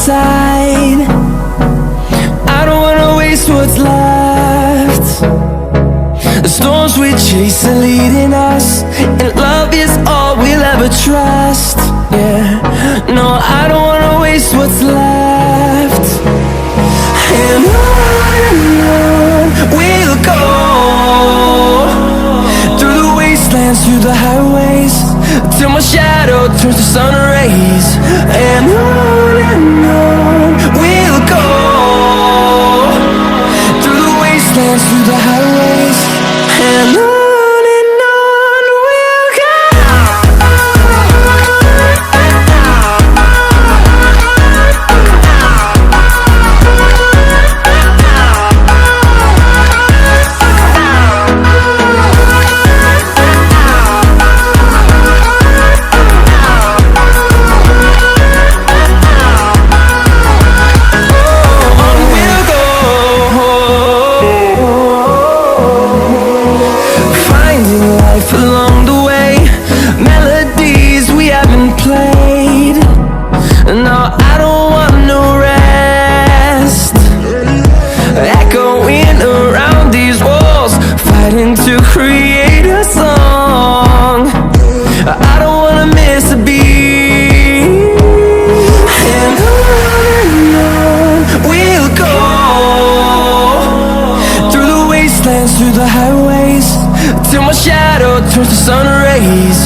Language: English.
side. I don't wanna waste what's left. The storms we chase are leading us, and love is all we'll ever trust. Yeah, no, I don't wanna waste what's left. And on we'll go, through the wastelands, through the highways, till my shadow turns to sun rays. And on we'll go, through the wastelands, through the highways, and on we'll go. Along the way, melodies we haven't played. No, I don't want no rest. Echoing around these walls, fighting to create a song. I don't wanna miss a beat. And on we'll go, through the wastelands, through the highways, till my shadow turns to sun rays.